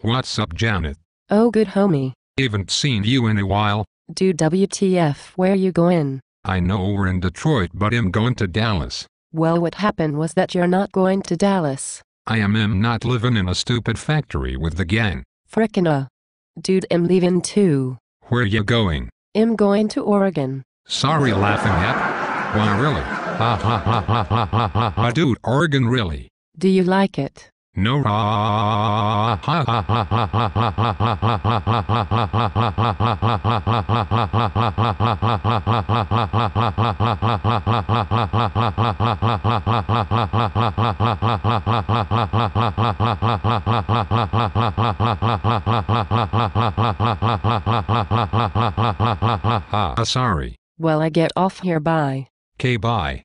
What's up, Janet? Oh good homie. Haven't seen you in a while. Dude WTF, where you going? I know we're in Detroit, but I'm going to Dallas. Well, what happened was that you're not going to Dallas. I am not living in a stupid factory with the gang. Frickin' Dude, I'm leaving too. Where you going? I'm going to Oregon. Sorry, laughing at? Why really? Ha ha ha ha ha ha ha ha. Dude, Oregon really? Do you like it? No. Ha ha ha ha ha ha ha ha ha ha. Sorry. Well, I get off here, bye. Okay, bye.